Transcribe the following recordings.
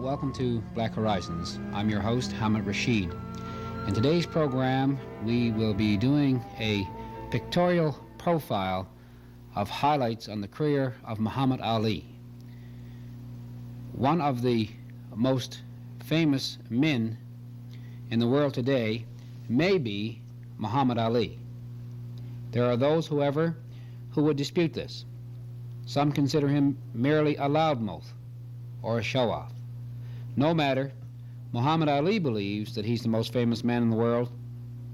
welcome to Black Horizons. I'm your host, Hamid Rasheed. In today's program, we will be doing a pictorial profile of highlights on the career of Muhammad Ali, one of the most famous men in the world today may be Muhammad Ali. There are those, however, who would dispute this. Some consider him merely a loudmouth or a show-off. No matter, Muhammad Ali believes that he's the most famous man in the world,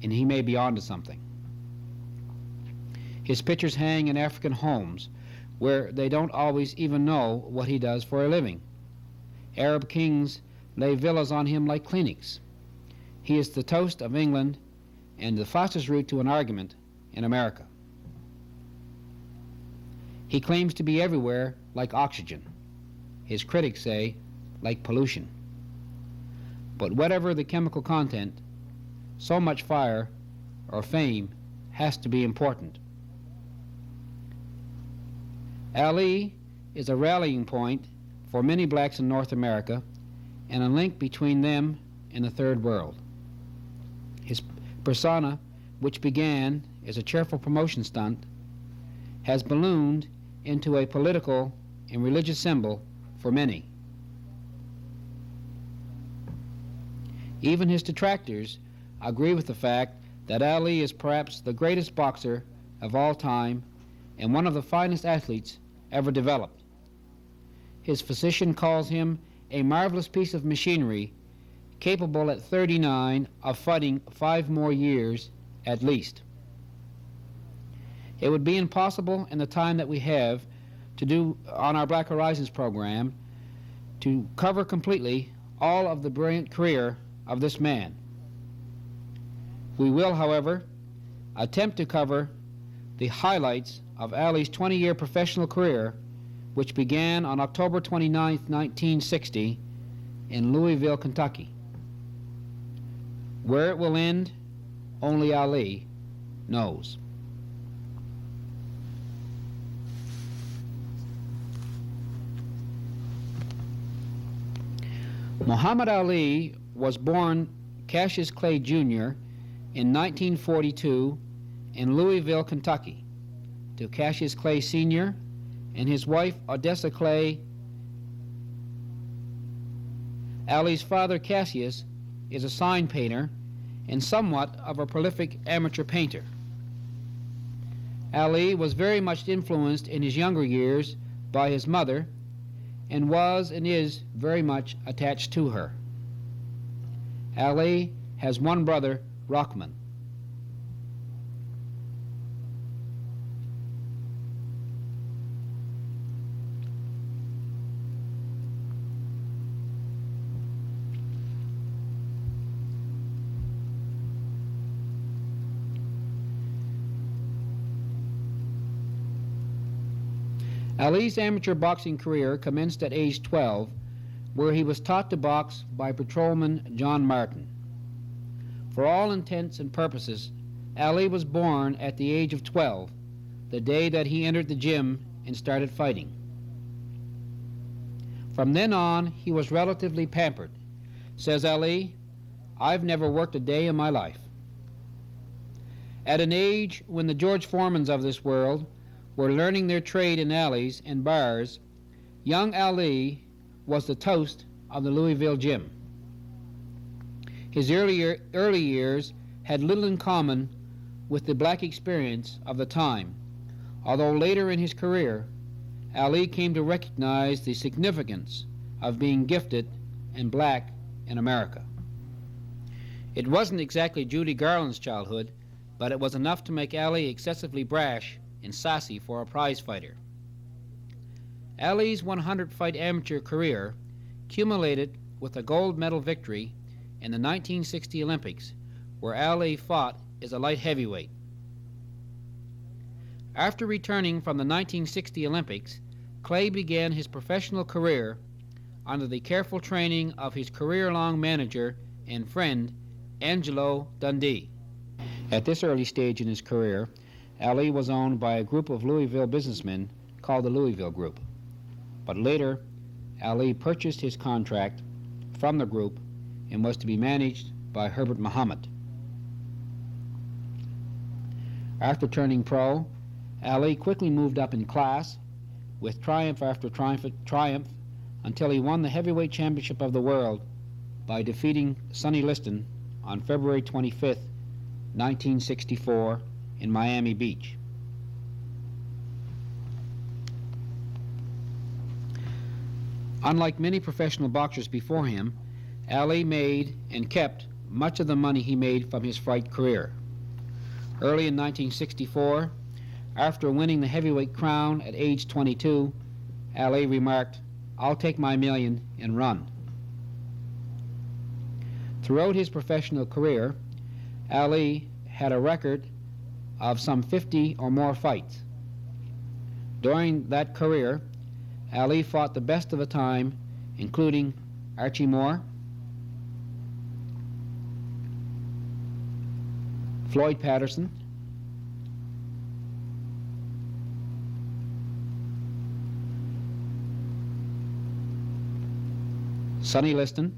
and he may be onto something. His pictures hang in African homes where they don't always even know what he does for a living. Arab kings lay villas on him like clinics. He is the toast of England and the fastest route to an argument in America. He claims to be everywhere like oxygen. His critics say like pollution. But whatever the chemical content, so much fire or fame has to be important. Ali is a rallying point for many blacks in North America and a link between them and the Third World. His persona, which began as a cheerful promotion stunt, has ballooned into a political and religious symbol for many. Even his detractors agree with the fact that Ali is perhaps the greatest boxer of all time and one of the finest athletes ever developed. His physician calls him a marvelous piece of machinery capable at 39 of fighting 5 more years at least. It would be impossible in the time that we have to do on our Black Horizons program to cover completely all of the brilliant career of this man. We will, however, attempt to cover the highlights of Ali's 20-year professional career, which began on October 29, 1960 in Louisville, Kentucky. Where it will end, only Ali knows. Muhammad Ali was born Cassius Clay Jr. in 1942 in Louisville, Kentucky, to Cassius Clay Sr. and his wife Odessa Clay. Ali's father, Cassius, is a sign painter and somewhat of a prolific amateur painter. Ali was very much influenced in his younger years by his mother and was and is very much attached to her. Ali has one brother, Rahman. Ali's amateur boxing career commenced at age 12, where he was taught to box by patrolman John Martin. For all intents and purposes, Ali was born at the age of 12, the day that he entered the gym and started fighting. From then on, he was relatively pampered. Says Ali, "I've never worked a day in my life." At an age when the George Foremans of this world were learning their trade in alleys and bars, young Ali was the toast of the Louisville gym. His early years had little in common with the black experience of the time, although later in his career, Ali came to recognize the significance of being gifted and black in America. It wasn't exactly Judy Garland's childhood, but it was enough to make Ali excessively brash and sassy for a prize fighter. Ali's 100-fight amateur career culminated with a gold medal victory in the 1960 Olympics, where Ali fought as a light heavyweight. After returning from the 1960 Olympics, Clay began his professional career under the careful training of his career-long manager and friend, Angelo Dundee. At this early stage in his career, Ali was owned by a group of Louisville businessmen called the Louisville Group. But later, Ali purchased his contract from the group and was to be managed by Herbert Muhammad. After turning pro, Ali quickly moved up in class with triumph after triumph until he won the heavyweight championship of the world by defeating Sonny Liston on February 25, 1964 in Miami Beach. Unlike many professional boxers before him, Ali made and kept much of the money he made from his fight career. Early in 1964, after winning the heavyweight crown at age 22, Ali remarked, "I'll take my million and run." Throughout his professional career, Ali had a record of some 50 or more fights. During that career, Ali fought the best of the time, including Archie Moore, Floyd Patterson, Sonny Liston,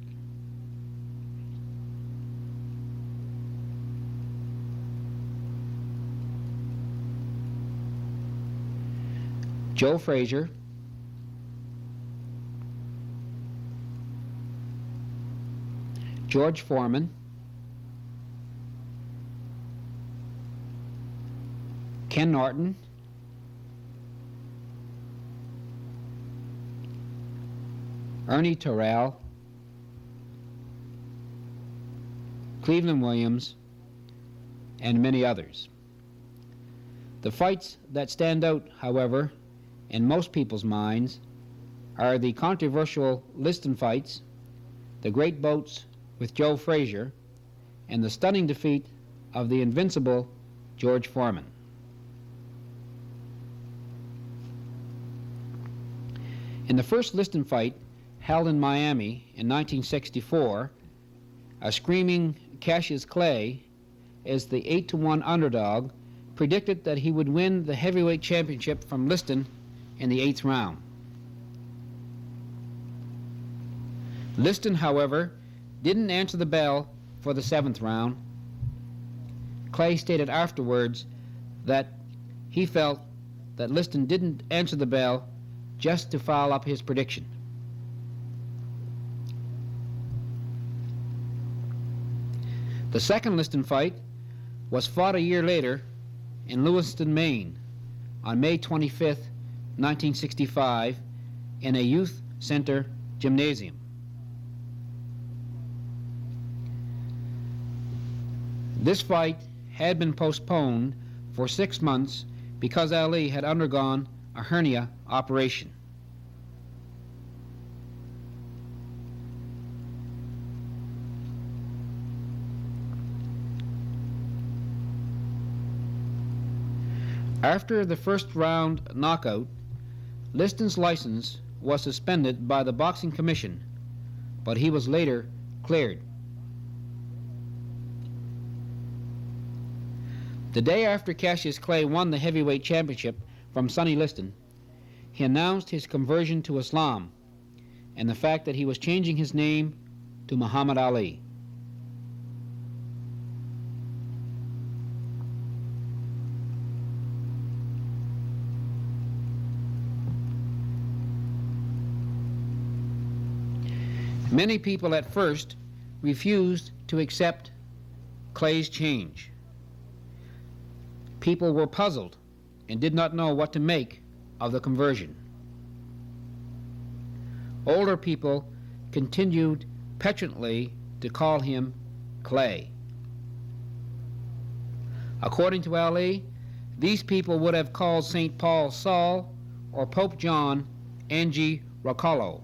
Joe Frazier, George Foreman, Ken Norton, Ernie Terrell, Cleveland Williams, and many others. The fights that stand out, however, in most people's minds are the controversial Liston fights, the great bouts with Joe Frazier, and the stunning defeat of the invincible George Foreman. In the first Liston fight, held in Miami in 1964, a screaming Cassius Clay, as the 8-1 underdog, predicted that he would win the heavyweight championship from Liston in the 8th round. Liston, however, didn't answer the bell for the 7th round. Clay stated afterwards that he felt that Liston didn't answer the bell just to foul up his prediction. The second Liston fight was fought a year later in Lewiston, Maine, on May 25, 1965, in a youth center gymnasium. This fight had been postponed for 6 months because Ali had undergone a hernia operation. After the first round knockout, Liston's license was suspended by the Boxing Commission, but he was later cleared. The day after Cassius Clay won the heavyweight championship from Sonny Liston, he announced his conversion to Islam and the fact that he was changing his name to Muhammad Ali. Many people at first refused to accept Clay's change. People were puzzled and did not know what to make of the conversion. Older people continued petulantly to call him Clay. According to Ali, these people would have called St. Paul Saul or Pope John Angie Roccollo.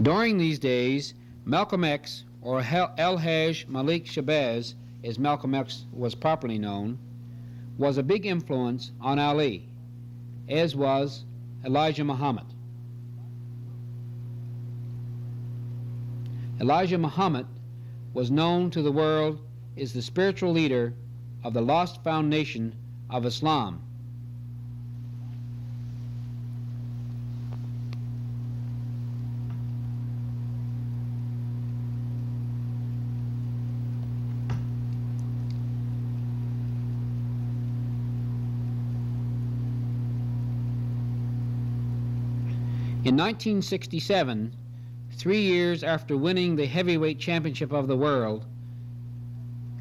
During these days, Malcolm X, or El-Haj Malik Shabazz, as Malcolm X was properly known, was a big influence on Ali, as was Elijah Muhammad. Elijah Muhammad was known to the world as the spiritual leader of the lost found nation of Islam. In 1967, 3 years after winning the heavyweight championship of the world,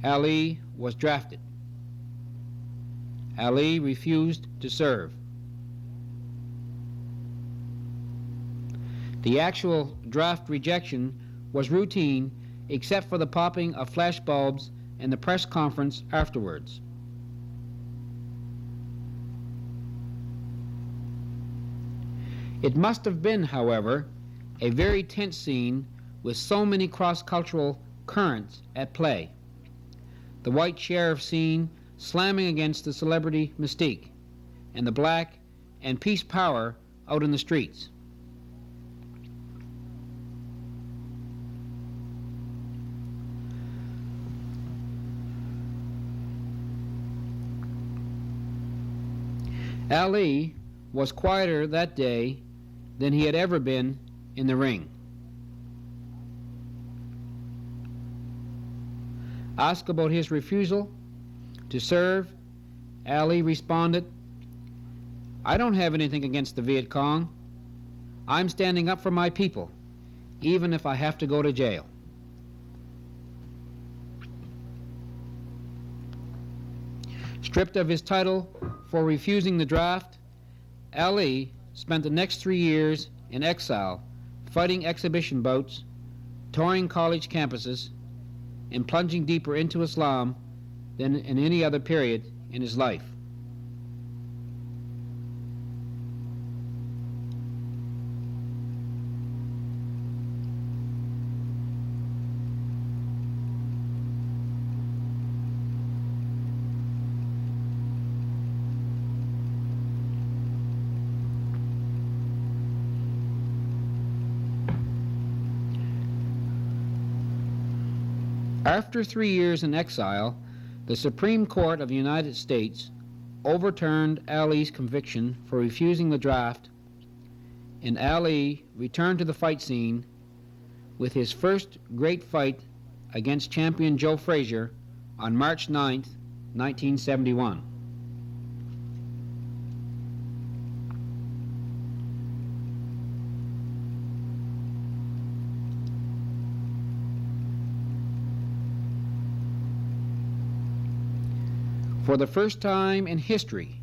Ali was drafted. Ali refused to serve. The actual draft rejection was routine except for the popping of flashbulbs and the press conference afterwards. It must have been, however, a very tense scene with so many cross-cultural currents at play. The white sheriff scene slamming against the celebrity mystique, and the black and peace power out in the streets. Ali was quieter that day than he had ever been in the ring. Asked about his refusal to serve, Ali responded, "I don't have anything against the Viet Cong. I'm standing up for my people, even if I have to go to jail." Stripped of his title for refusing the draft, Ali spent the next 3 years in exile, fighting exhibition bouts, touring college campuses, and plunging deeper into Islam than in any other period in his life. After 3 years in exile, the Supreme Court of the United States overturned Ali's conviction for refusing the draft, and Ali returned to the fight scene with his first great fight against champion Joe Frazier on March 9, 1971. For the first time in history,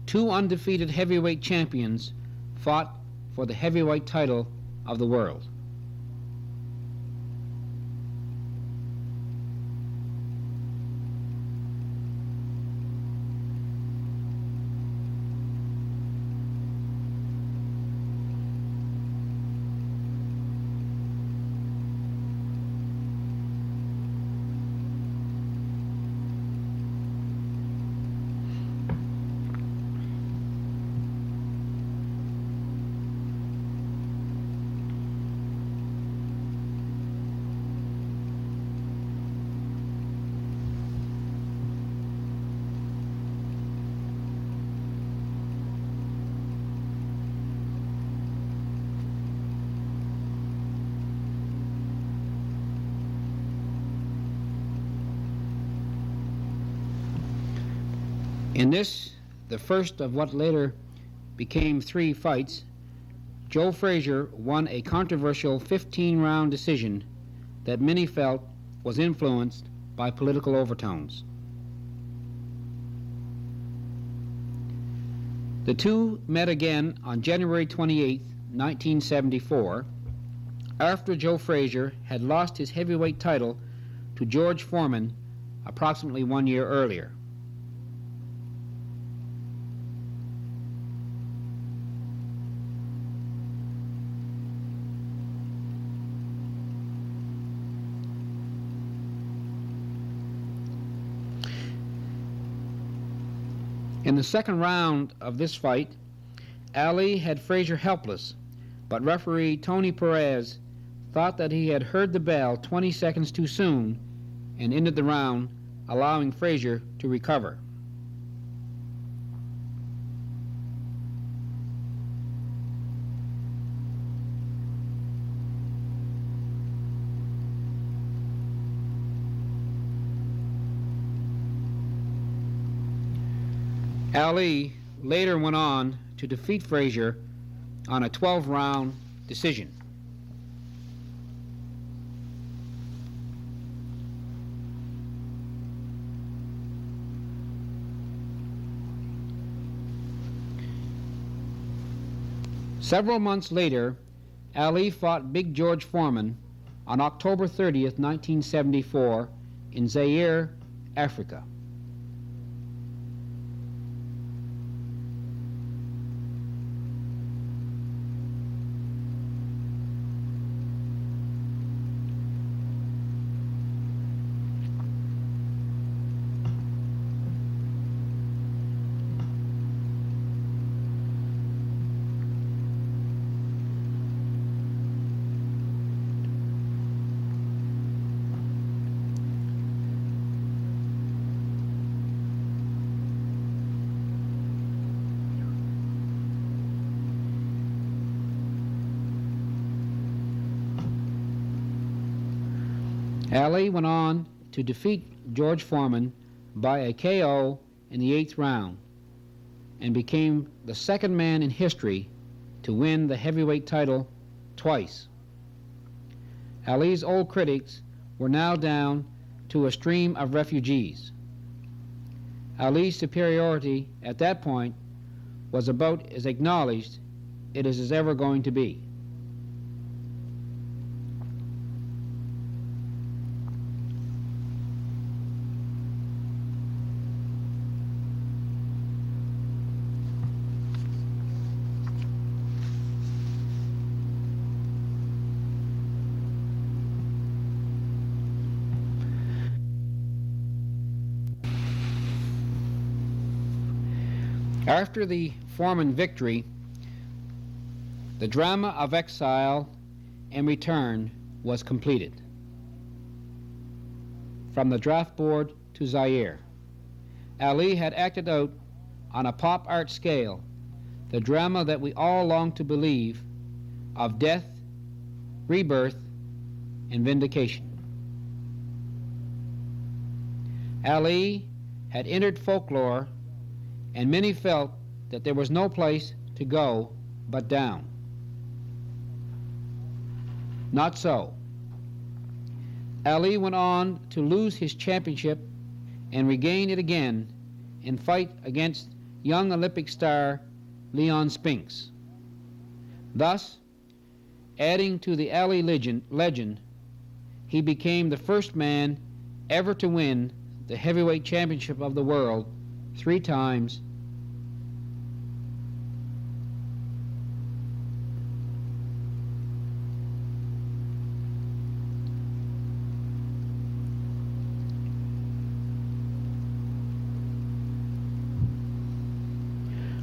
2 undefeated heavyweight champions fought for the heavyweight title of the world. In this, the first of what later became 3 fights, Joe Frazier won a controversial 15-round decision that many felt was influenced by political overtones. The two met again on January 28, 1974, after Joe Frazier had lost his heavyweight title to George Foreman approximately 1 year earlier. In the second round of this fight, Ali had Frazier helpless, but referee Tony Perez thought that he had heard the bell 20 seconds too soon and ended the round, allowing Frazier to recover. Ali later went on to defeat Frazier on a 12-round decision. Several months later, Ali fought Big George Foreman on October 30th, 1974, in Zaire, Africa. Ali went on to defeat George Foreman by a KO in the 8th round and became the second man in history to win the heavyweight title twice. Ali's old critics were now down to a stream of refugees. Ali's superiority at that point was about as acknowledged it is ever going to be. After the Foreman victory, the drama of exile and return was completed. From the draft board to Zaire, Ali had acted out on a pop art scale the drama that we all long to believe of death, rebirth, and vindication. Ali had entered folklore, and many felt that there was no place to go but down. Not so. Ali went on to lose his championship and regain it again in fight against young Olympic star Leon Spinks. Thus, adding to the Ali legend, he became the first man ever to win the heavyweight championship of the world 3 times.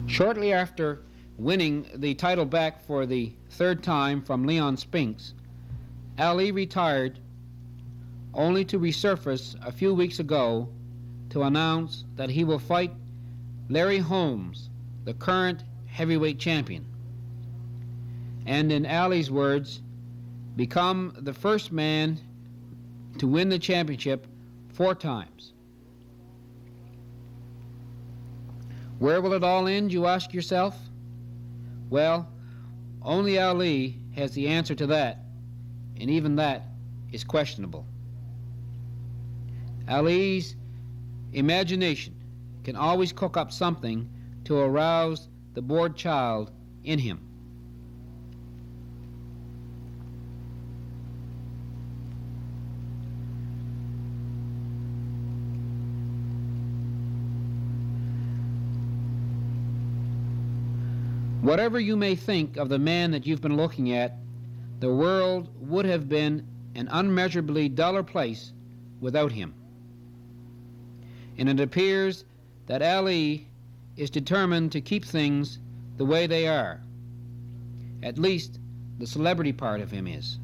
Shortly after winning the title back for the 3rd time from Leon Spinks, Ali retired, only to resurface a few weeks ago to announce that he will fight Larry Holmes, the current heavyweight champion, and in Ali's words, become the first man to win the championship 4 times. Where will it all end, you ask yourself? Well, only Ali has the answer to that, and even that is questionable. Ali's imagination can always cook up something to arouse the bored child in him. Whatever you may think of the man that you've been looking at, the world would have been an unmeasurably duller place without him. And it appears that Ali is determined to keep things the way they are. At least the celebrity part of him is.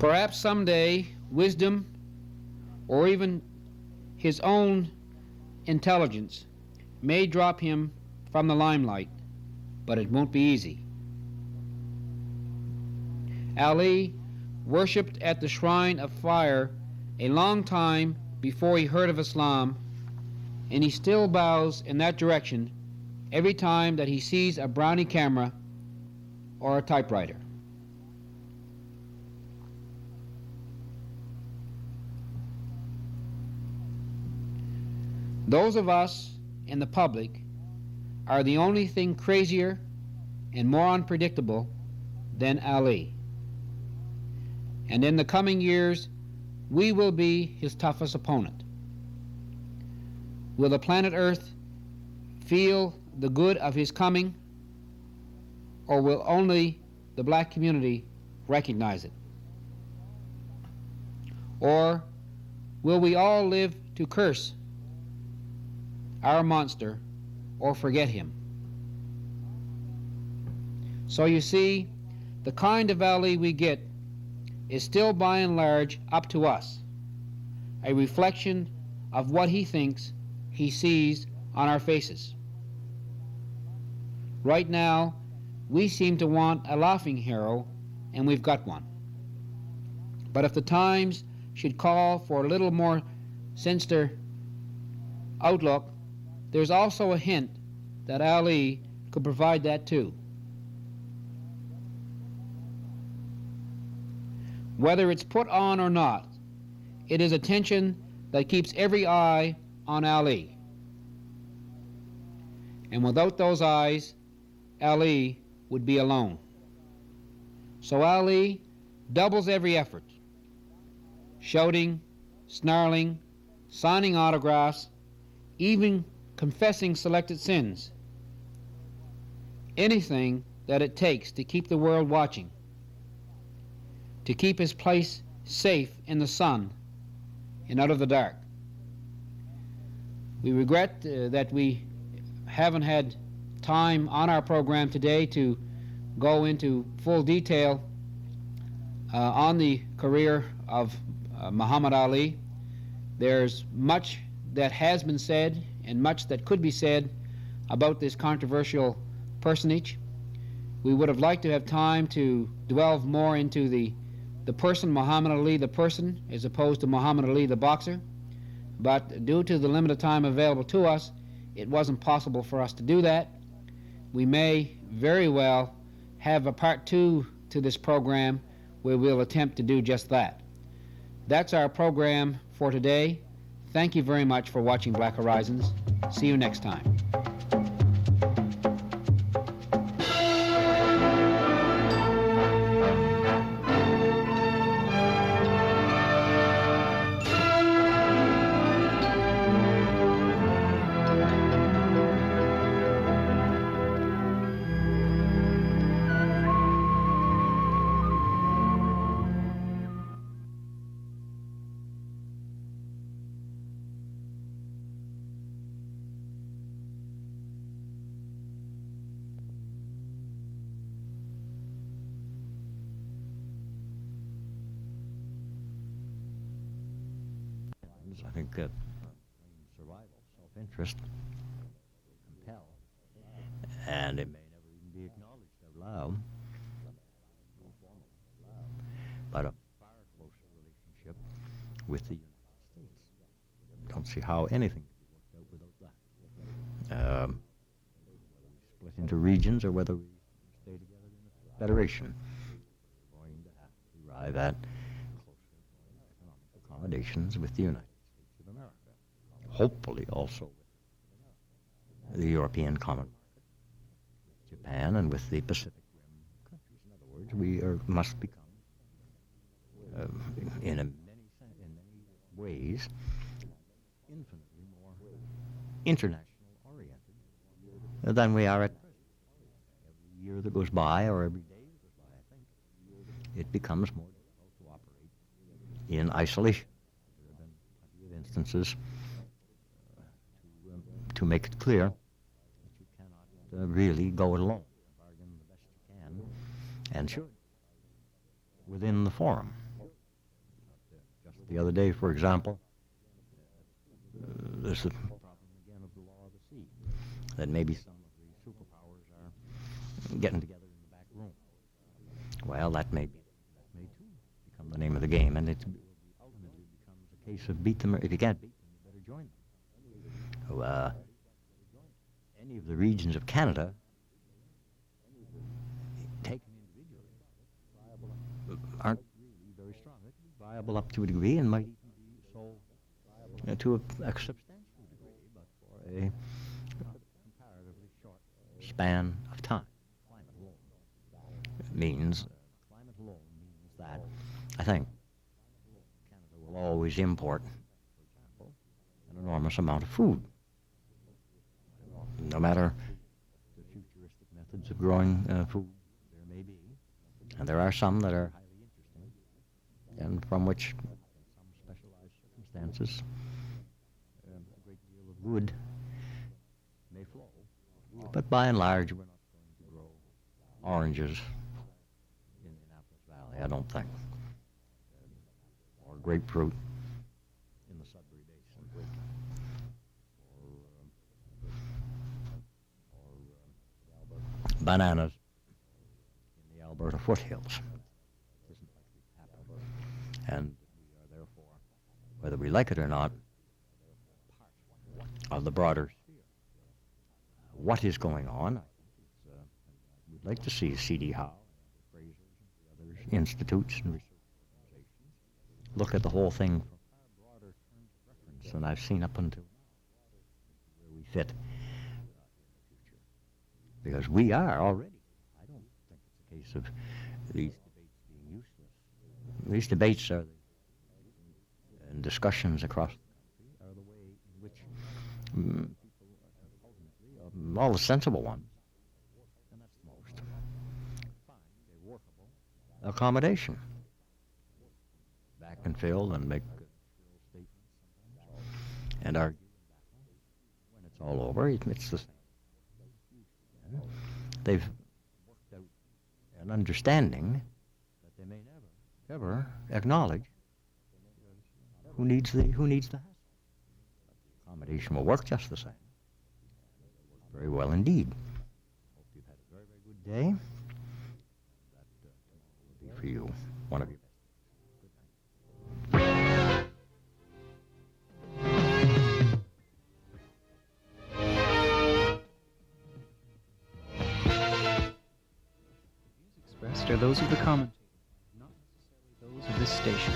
Perhaps someday wisdom or even his own intelligence may drop him from the limelight, but it won't be easy. Ali worshipped at the shrine of fire a long time before he heard of Islam, and he still bows in that direction every time that he sees a Brownie camera or a typewriter. Those of us in the public are the only thing crazier and more unpredictable than Ali. And in the coming years, we will be his toughest opponent. Will the planet Earth feel the good of his coming, or will only the black community recognize it? Or will we all live to curse our monster or forget him? So you see, the kind of Ali we get is still by and large up to us, a reflection of what he thinks he sees on our faces. Right now, we seem to want a laughing hero, and we've got one. But if the times should call for a little more sinister outlook, there's also a hint that Ali could provide that too. Whether it's put on or not, it is a tension that keeps every eye on Ali. And without those eyes, Ali would be alone. So Ali doubles every effort, shouting, snarling, signing autographs, even confessing selected sins. Anything that it takes to keep the world watching, to keep his place safe in the sun and out of the dark. We regret that we haven't had time on our program today to go into full detail on the career of Muhammad Ali. There's much that has been said and much that could be said about this controversial personage. We would have liked to have time to delve more into the person, Muhammad Ali the person, as opposed to Muhammad Ali the boxer. But due to the limited time available to us, it wasn't possible for us to do that. We may very well have a part 2 to this program where we'll attempt to do just that. That's our program for today. Thank you very much for watching Black Horizons. See you next time. I think that survival, self-interest, compel, and it may never even be acknowledged out loud, but a far closer relationship with the United States. Don't see how anything could be worked out without that. Whether we split into regions or whether we stay together in a federation, we're going to have to arrive at closer economic accommodations with the United States of America. Hopefully also with the European Common Market, with Japan, and with the Pacific Rim countries. In other words, we must become, in many ways, infinitely more international oriented than we are at present. Every year that goes by, or every day that goes by, I think, it becomes more difficult to operate in isolation. There have been plenty of instances to make it clear that you cannot really go it alone. Bargain the best you can, and should, within the forum. The other day, for example, there's the problem again of the law of the sea, that maybe some of the superpowers are getting together in the back room. Well, that may too become the name of the game, and it ultimately becomes a case of beat them, or if you can't beat them, you better join them. So, any of the regions of Canada, taken individually, aren't really very strong. They can be viable up to a degree and might even be so to a substantial degree, but for a comparatively short span of time. Climate alone means that I think Canada will always import, for example, an enormous amount of food. No matter the futuristic methods of growing food there may be, and there are some that are highly interesting, and from which, in some specialized circumstances, a great deal of good may flow. But by and large, we're not going to grow oranges in the Annapolis Valley, I don't think, or grapefruit in the Sudbury Basin, or bananas in the Alberta foothills. It isn't likely to happen. And we are therefore, whether we like it or not, part of the broader sphere. What is going on? I think we'd like to see C.D. Howe and the Frasers and the other institutes and research organizations look at the whole thing from far broader terms of reference than I've seen up until now, where we fit in the future. Because we are already. I don't think it's a case of these debates being useless. These debates are and discussions across the country are the way in which people ultimately, all the sensible ones, and that's the most, find a workable accommodation. Back and fill and make shrill statements sometimes, and argue when it's all over, it's the same. They've worked out an understanding that they may never, ever acknowledge. Who needs the hassle? But the accommodation will work just the same. It'll work very well indeed. Hope you've had a very, very good day. That tomorrow will be for you one of your best. Good night. Expressed are those of the commentator, not necessarily those of this station.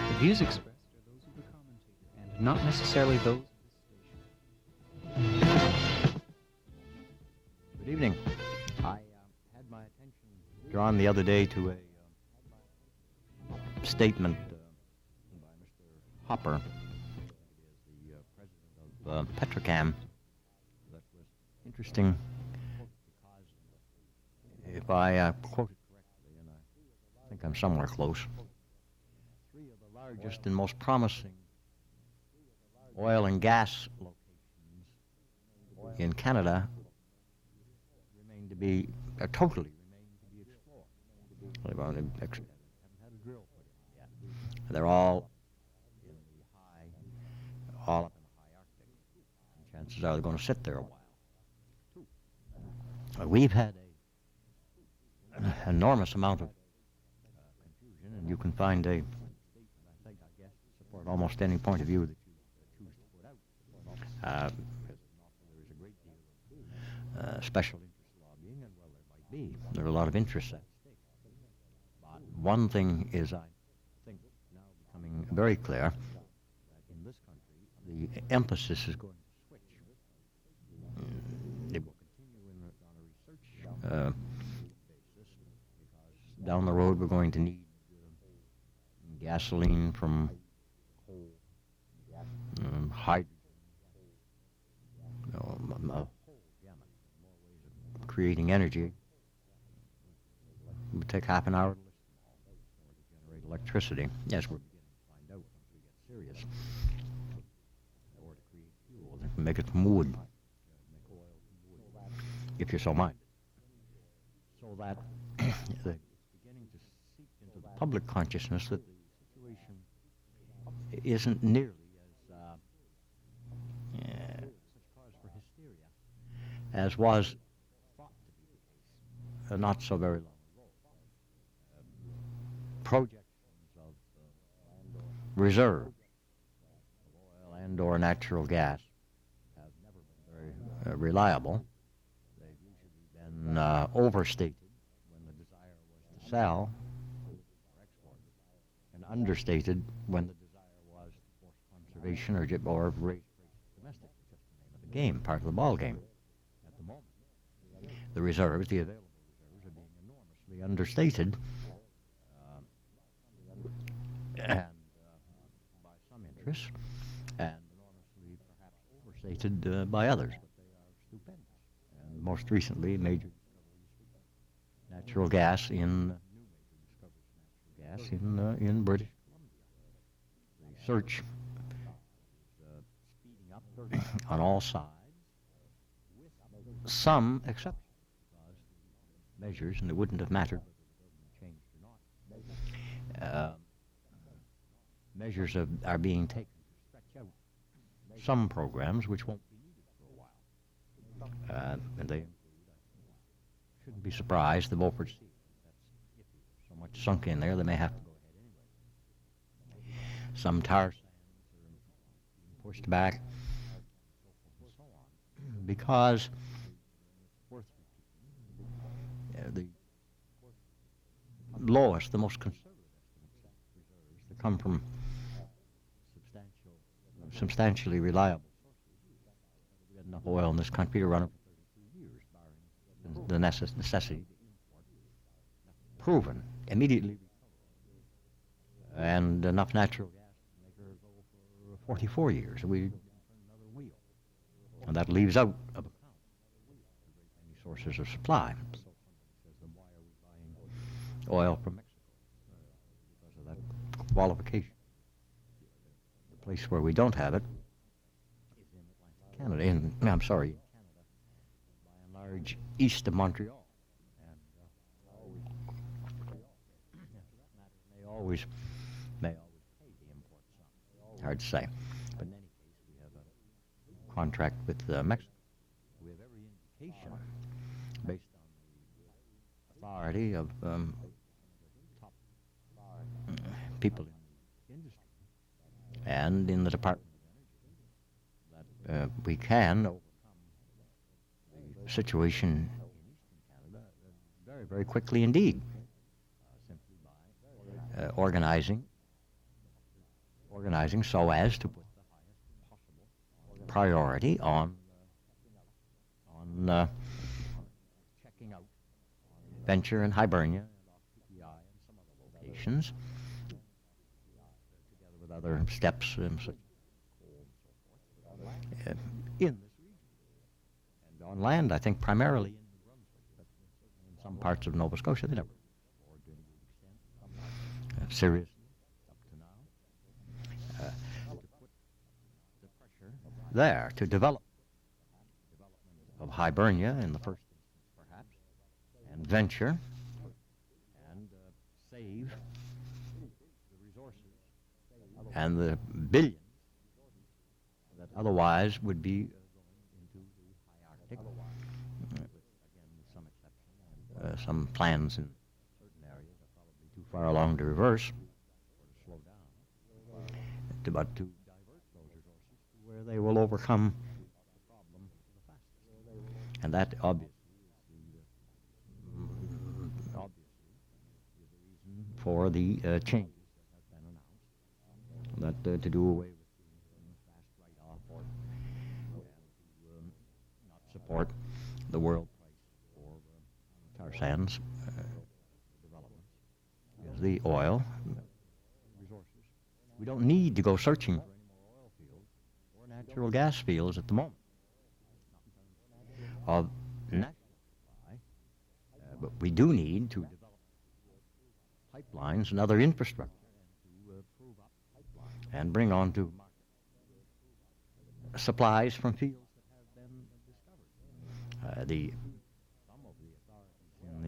The views expressed are those of the commentator, and not necessarily those of this station. Good evening. I had my attention drawn the other day to a statement by Mr. Hopper, the president of Petrocam, that was interesting because, if I quote it correctly, and I think I'm somewhere close, three of the largest and most promising oil and gas locations in Canada remain to be, totally remain to be explored. Haven't had a drill put in yet. They're all in the high, all up in the high Arctic. And chances are they're going to sit there a while. We've had an enormous amount of confusion, and you can find a statement, I guess, to support almost any point of view that you choose to put out. Because there is a great deal of special interest lobbying, and well, there might be. There are a lot of interests at stake. But one thing is, I think, now becoming very clear, that in this country, the emphasis is going to switch basis, because down the road we're going to need gasoline from coal, hydrogen, a whole gamut, more ways of creating energy. It would take half an hour to generate electricity. Yes, we're beginning to find out once we get serious. Or to create fuel, they can make it from wood, make oil from wood, if you're so minded. So that it's beginning to seep into the public consciousness that the situation isn't nearly as such cause for hysteria as was thought to be the case not so very long ago. Projections of reserves of oil and or natural gas have never been very reliable. They've usually been overstated when the desire was to sell or export, and understated when the desire was to force conservation or raise domestic. It's just the name of the game, part of the ball game. At the moment, the reserves, the available reserves, are being enormously understated, and by some interests, and enormously perhaps overstated by others. But they are stupendous. And most recently, major discoveries, natural gas in in British Columbia. The search is speeding up on all sides, with some exceptions, because the measures, and it wouldn't have mattered whether the government changed or not, measures are being taken to stretch out some programs which won't be needed for a while. And they shouldn't be surprised, the Beaufort Sea, that's so much sunk in there, they may have to go ahead anyway. Some tar sands are being pushed back, and so on, because worth the lowest, the most conservative estimates that come from substantially reliable sources. We have enough oil in this country to run it for 32 years, barring the necessity to import. Proven, immediately recoverable, and enough natural gas to make her go for 44 years. We turn another wheel, and that leaves out of account many sources of supply. So somebody says, then why are we buying oil from Mexico? Because of that qualification. Place where we don't have it is in Atlantic Canada. In Canada, by and large, east of Montreal, and may always pay the import sum. Hard to say, but in any case, we have a contract with Mexico. We have every indication, based on the authority of top people in the industry and in the Department of Energy, that we can overcome the situation in eastern Canada very, very quickly indeed, simply by organizing so as to put the highest possible priority on checking out Venture and Hibernia and off PEI and some other locations, other steps such as coal and so forth, in this region. And on land, I think primarily in New Brunswick, but in some parts of Nova Scotia, they never explored to any extent, seriously, up to now, to put the pressure there to development of Hibernia in the first instance, perhaps, and Venture, and save and the billions that otherwise would be going into the high Arctic, with, again, with some exception, and some plans in certain areas are probably too far along to reverse or to slow down, but to divert those resources to where they will overcome the problem the fastest. And that obviously is the reason for the changes that to do away with the fast write-off and to not support the world price for tar sands development is the oil resources. We don't need to go searching for any more oil fields or natural gas fields at the moment. Of national supply, but we do need to develop pipelines and other infrastructure and to prove up pipelines and bring on to market supplies from fields that have been discovered. Some of the authorities in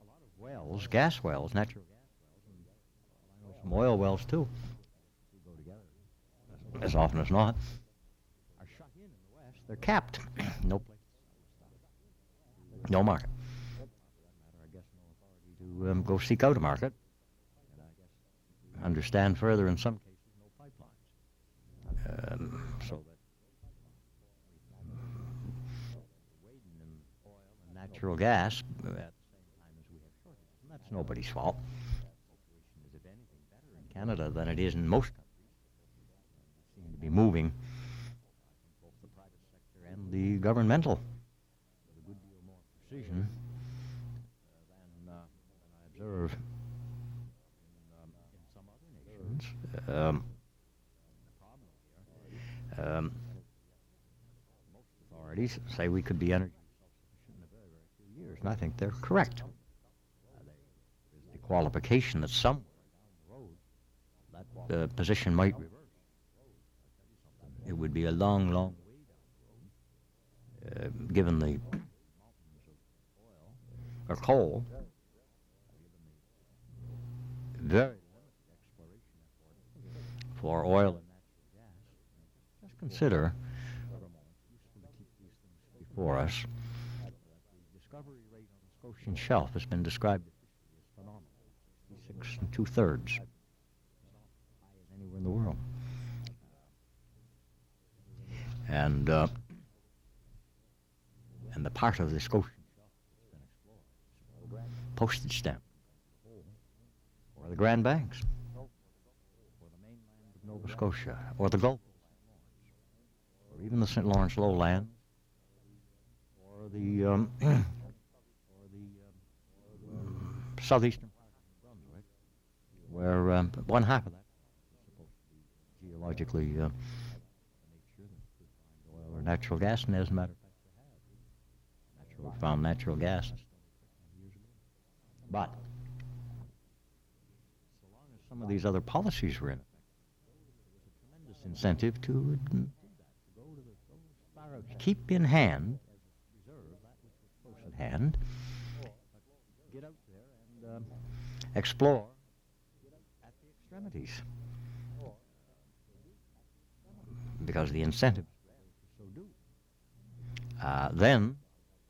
a lot of wells, gas wells, natural gas wells, and I know some oil wells too, go together as often as not, are shut in the West. They're capped. No place to sell. No market. For that matter, I guess no authority to go seek out a market. And I guess understand further in some cases no pipelines. So that wading in oil and natural gas at the same time as we have shortages. And that's nobody's fault. The situation is, if anything, better in Canada than it is in most countries. We seem to be moving both the private sector and the governmental with a good deal more precision than I observe in some other nations. The problem here, most authorities say we could be energy self-sufficient in a very, very few years, and I think they're correct. There's the qualification that somewhere down the road that position might reverse. It would be a long, long way down the road, given the mountains of oil or coal, given the very limited exploration effort for oil and natural gas. Just consider for a moment, useful to keep these things before us, that the discovery rate on the Scotian shelf has been described officially as phenomenal, 66 2/3, as high as anywhere in the world. And the part of the Scotian shelf that's been explored, postage stamp, or the Grand Banks, or the mainland of Nova Scotia, or the Gulf of St. Lawrence, or even the St. Lawrence lowlands, or the southeastern part of New Brunswick, where one half of that is supposed to be geologically nature that could find oil or natural gas, and as a matter of fact, they have. Found natural gas years ago. But so long as some of these other policies were in effect, there was a tremendous incentive to do that, to go far out, keep in hand as a reserve that which was close at hand, but get out there and explore at the extremities, because the incentive to so do. Then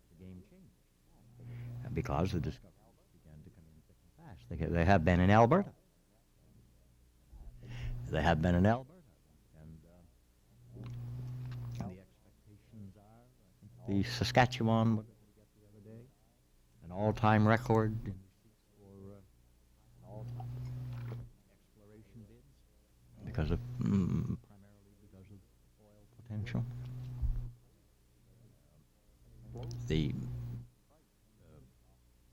the game changed, because the discoveries began to come in thick and fast. They have been in Alberta. They have been in Alberta, and the expectations are, the Saskatchewan, what did we get the other day? An all-time record in receipts for exploration bids, because of primarily because of oil potential. The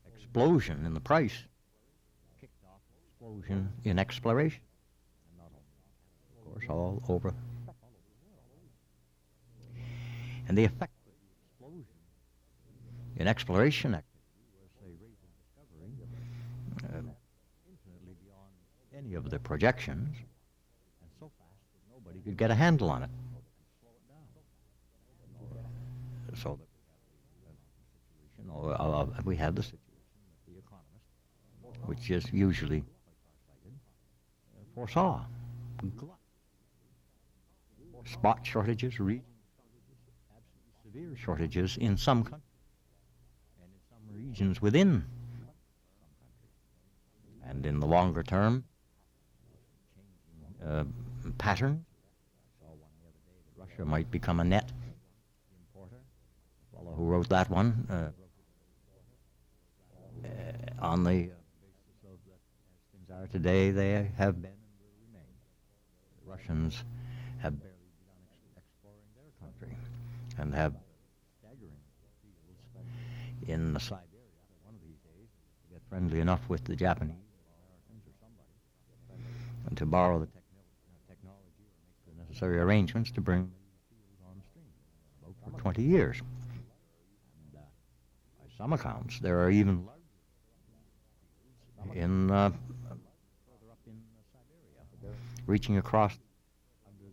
explosion in the price kicked off an explosion in exploration, and not only, of course, all over the world. And the effect of the explosion in exploration activity was a rate of discovery infinitely beyond any of the projections, and so fast that nobody could get a handle on it and slow it down. So that we have the situation that the economist, which is usually quite far-sighted, foresaw. Spot shortages, region shortages, absolutely severe shortages in some countries, and in some regions within some countries. And in the longer term, changing patterns. I saw one the other day that Russia might become a net importer. The fellow who wrote that one on the basis of that, as things are today, they have been and will remain. The Russians have barely begun exploring their country and have staggering fields in Siberia one of these days to get friendly enough with the Japanese or Americans or somebody and to borrow the technology or make the necessary arrangements to bring the fields on stream about for 20 years. And by some accounts, there are even larger in further up in Siberia, reaching across under they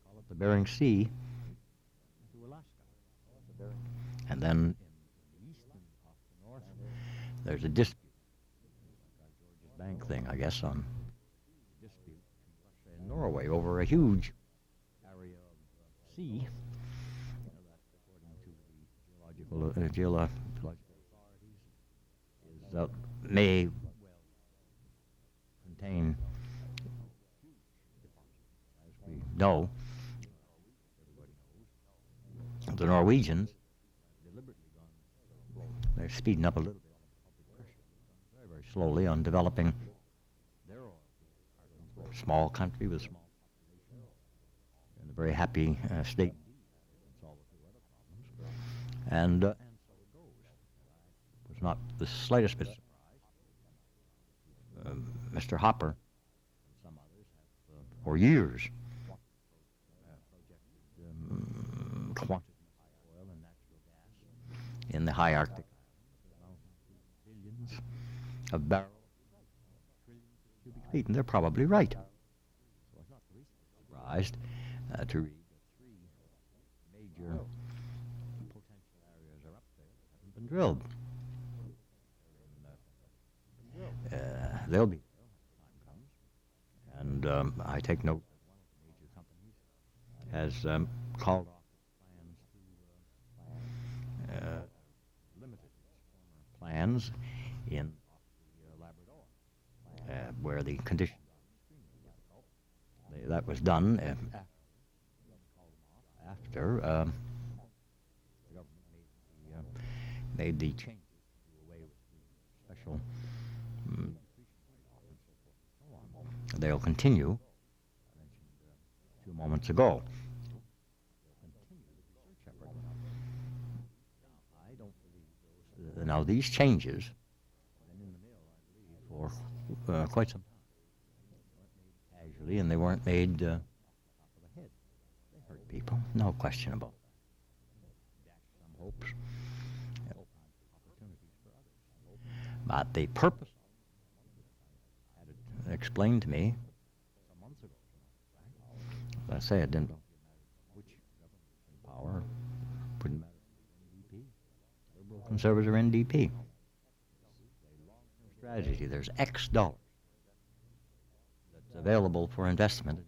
call it the Bering Sea to Alaska. And then in the east and off the north, there's a dispute, like George's Bank thing, I guess, on dispute between Russia and Norway over a huge area of sea that, according to the geological authorities, may well contain, as we know, the Norwegians deliberately they're speeding up a little bit on public pressure, very, very slowly on developing their oil. Small country with small population and a very happy state and solve a few other problems. And so it goes. I was not the slightest bit surprised. Mr. Hopper and some others have, for years, projected quantities of oil and natural gas in the high Arctic billions of barrels, trillions of cubic feet, and they're probably right. So I was not the least bit surprised to read that 3 major potential areas are up there that haven't been drilled. They'll be there when the time comes. And I take note that one of the major companies has called off its plans to limited its former plans in the Labrador, where the conditions are extremely difficult. That was done after the government made the changes to do away with the special they'll continue, I mentioned a few moments ago, they'll continue the research effort. Now, I don't believe those, now these changes have been in the mill, I believe, for quite some time. They weren't made casually, and they weren't made top of the head. They hurt people, no question about that. Dashed some hopes, and opened opportunities for others. But the purpose explained to me some months ago. As I say, it didn't matter which government was in power. It wouldn't matter if it was NDP, Liberal, Conservative, or NDP. It's a long-term strategy. There's X dollars that's available for investment at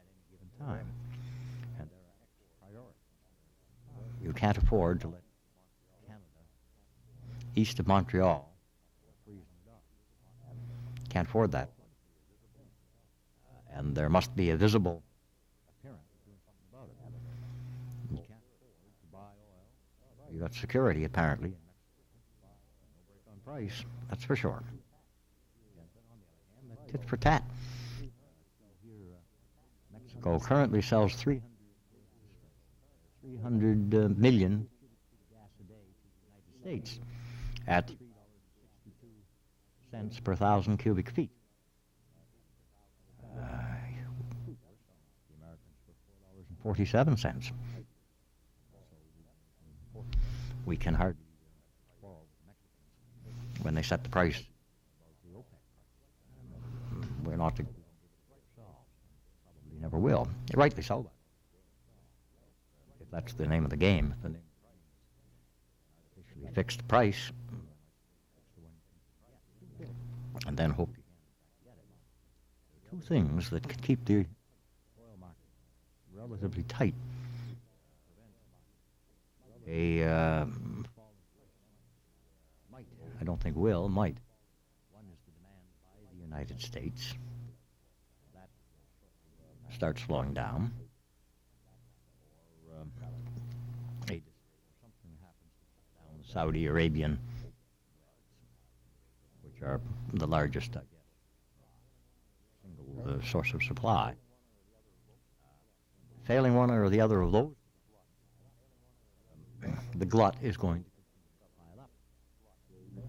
any given time. And there are X priorities. You can't afford to let Canada east of Montreal can't afford that. And there must be a visible appearance of doing something about it. You can't afford to buy oil. You got security, apparently, in Mexico. No break on price, that's for sure. Tit for tat. Here, Mexico currently sells 300 million gas a day to the United States at $3.62 per 1,000 cubic feet. The Americans for $4.47. We can hardly quarrel with Mexicans when they set the price above the OPEC price. We're not to probably never will. Rightly so. If that's the name of the game, if the name officially fixed price, and then hope you can get it. Two things that can keep the oil market relatively tight. Might, I don't think will, might. One is the demand by the United States. That starts slowing down. Or something happens to shut down the Saudi Arabian, which are the largest, I guess, single source of supply. Failing one or the other of those, the glut is going to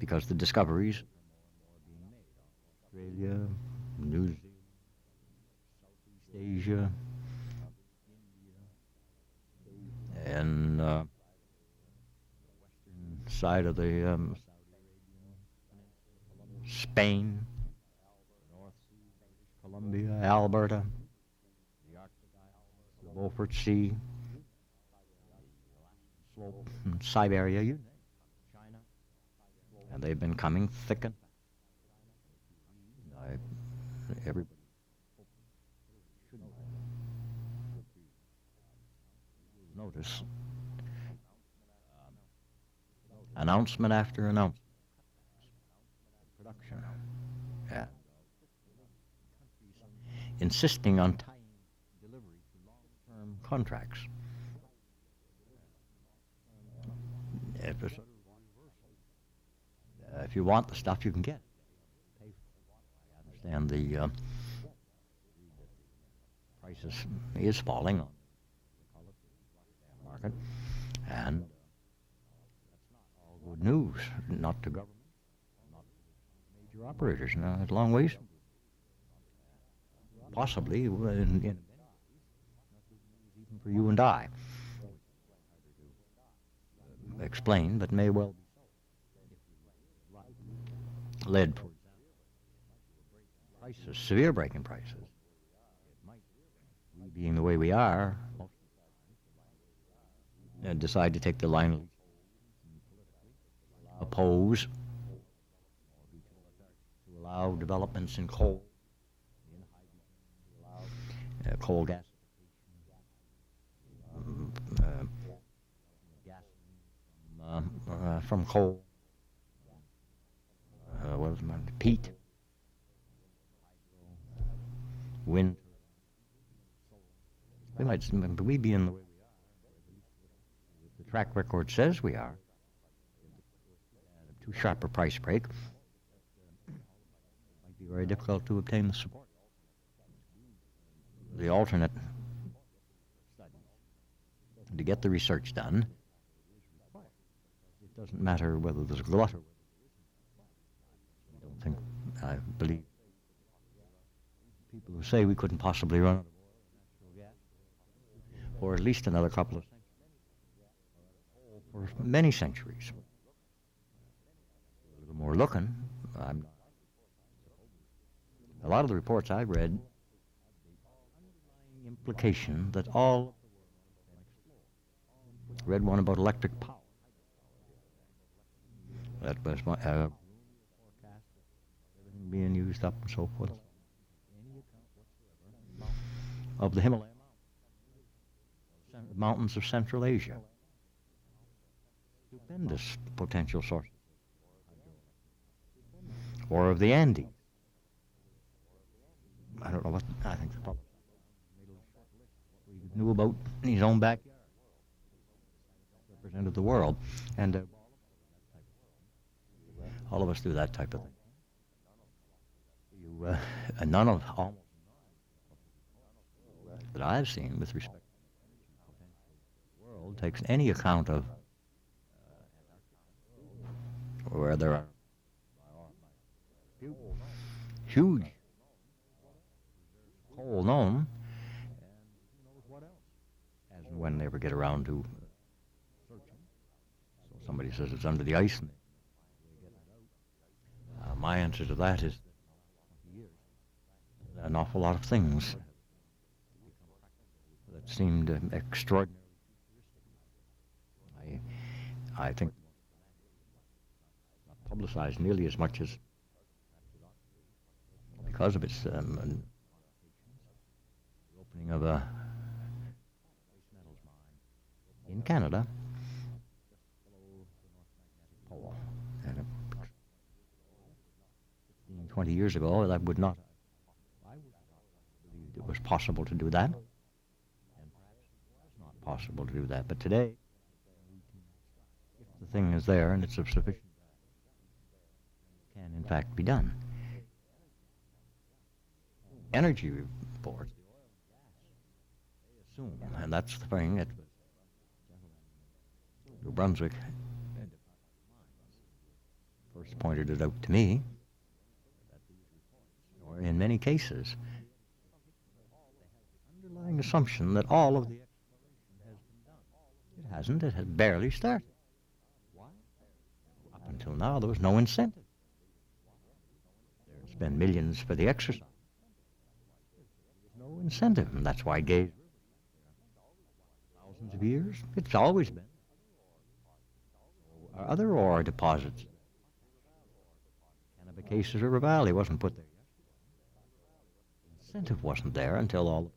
because the discoveries are being made. Australia, New Zealand, Southeast Asia, and western side of the Spain, North Sea, Colombia, Alberta, the Arctic Isles, the Beaufort Sea, slope, Siberia, you name it, China, and they've been coming thick and fast. Everybody should notice announcement after announcement, production, yeah, insisting on tying delivery to long-term contracts. If you want the stuff, you can get it. Pay for it. I understand the prices is falling on the market, and that's not all good news. Not to government, not to major operators. No, it's a long ways. Possibly in even for you and I. Explain, but may well be led, for example, prices, severe breaking prices. It might, we being the way we are, most of the time, decide to take the line of oppose, to allow developments in coal, coal gas, from coal, what was it, peat, wind. We be in the way we are. The track record says we are. Too sharp a price break. Might be very difficult to obtain the support. The alternate studies to get the research done. It doesn't matter whether there's a glut or I believe people who say we couldn't possibly run out of oil and natural gas for at least another couple of centuries, for many centuries. A little more looking, I'm not. A lot of the reports I've read, implication that all read one about electric power. That was my forecast, everything being used up and so forth. Any account whatsoever of the Himalaya mountains of Central Asia. Stupendous potential source. Or of the Andes. I don't know what, I think the public knew about in his own backyard. Represented the world. And all of us do that type of thing. None of almost that I've seen with respect to the world takes any account of where there are huge coal known, and who knows what else, as and when they ever get around to searching. So somebody says it's under the ice, and my answer to that is an awful lot of things that seemed extraordinary. I think not publicized nearly as much as because of its opening of a base metals mine in Canada. Pole. And 15, 20 years ago, that would not. I would not believe it was possible to do that, and perhaps it was not possible to do that. But today, if the thing is there and it's of sufficient value, can in fact be done. Energy reports, they assume, and that's the thing that New Brunswick first pointed it out to me, or in many cases, underlying assumption that all of the exploration has been done. It hasn't. It has barely started. Why? Up until now, there was no incentive. There's been millions for the exercise. There's no incentive, and that's why Gays thousands of years. It's always been. Other ore deposits. Cannabicaceous River Valley wasn't put there yet. Incentive wasn't there until all of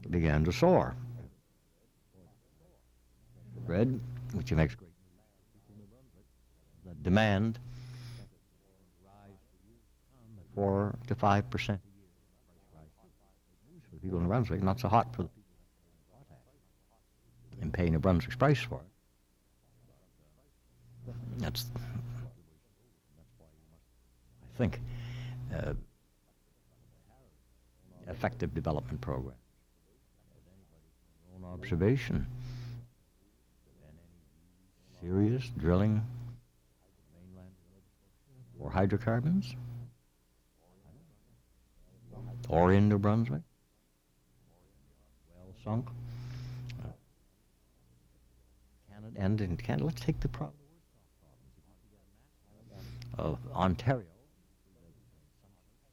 it began to soar. Bread, which makes great the demand rise 4 to 5% a year. For the people in New Brunswick, not so hot for the people in paying New Brunswick's price for it. That's why I think effective development program. Own observation and any serious drilling mainland or hydrocarbons or in New Brunswick, well sunk. Canada and in Canada, let's take the problem of Ontario.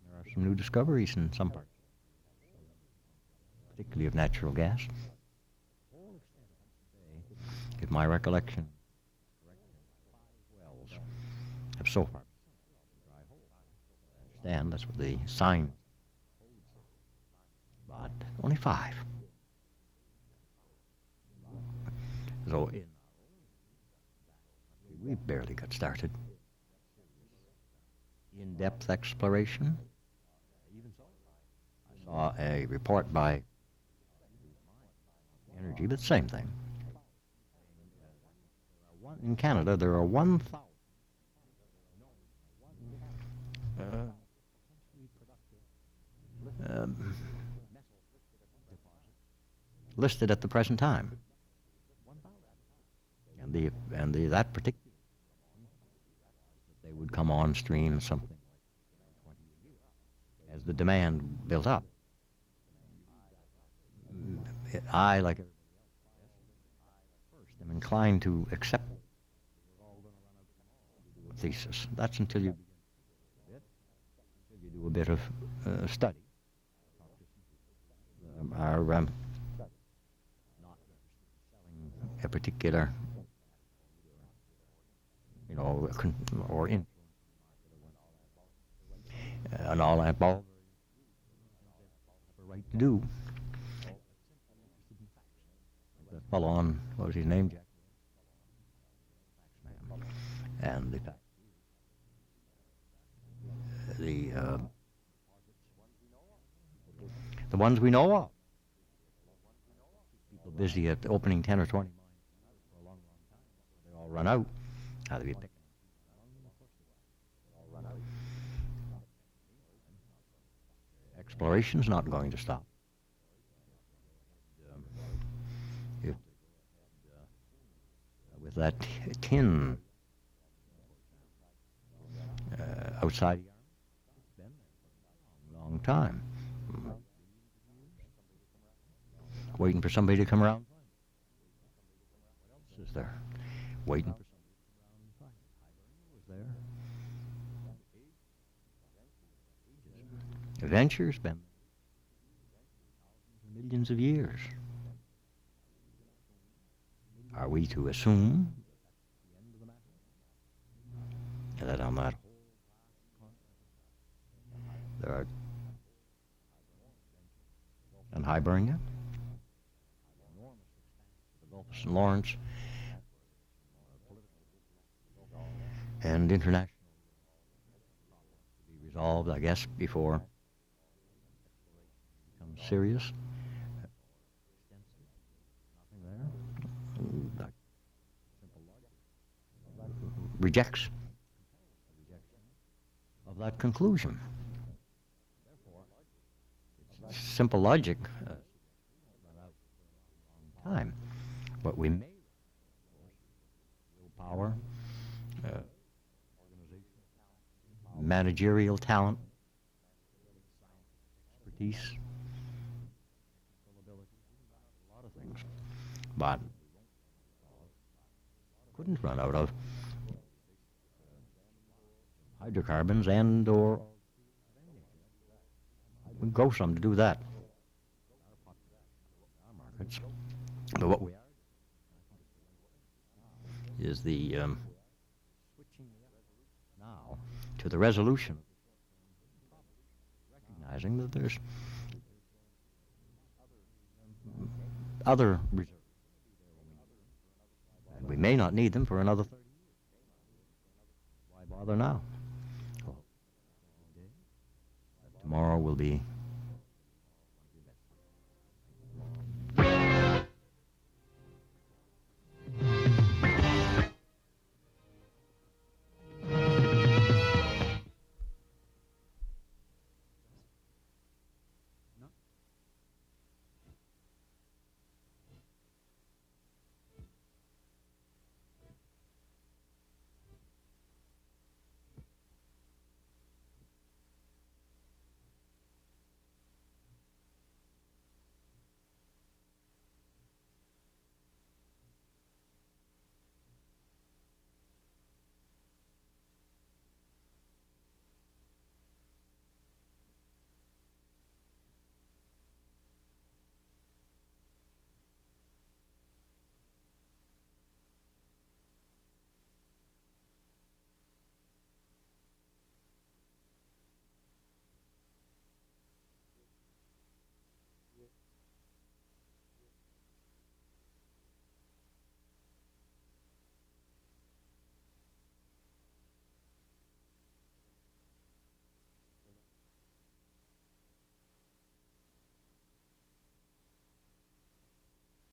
There are some new discoveries in some parts, particularly of natural gas. If my recollection wells have so far, I understand that's what the sign, but only 5. So we barely got started. In-depth exploration. I saw a report by Energy, but same thing. In Canada, there are 1,000 listed at the present time, and that particular they would come on stream something like 20 a year as the demand built up. I, like everybody else, am inclined to accept the thesis. That's until you do a bit of study. Our not selling a particular, or in and all that ball. Have a right to do. The fellow on, what was his name, Jack? And the ones we know of. People busy at opening 10 or 20 mines for a long, long time. They all run out. How do you pick? Exploration's not going to stop. With that tin outside the army, it's been there for a long time. Waiting for somebody to come around. What else is there? Waiting for somebody to come around. Was there? Adventure's been millions of years. Are we to assume that on that whole there are and Hibernia, the Gulf of St. Lawrence, and international to be resolved, I guess, before it becomes serious. Rejects of that conclusion. Therefore, it's simple logic time, but we may willpower, managerial talent, expertise, a lot of things, but couldn't run out of hydrocarbons and or we grow some to do that. Markets. But what we are is the switching now to the resolution, recognizing that there's other reserves, and we may not need them for another 30 years. Why bother now? Well, tomorrow will be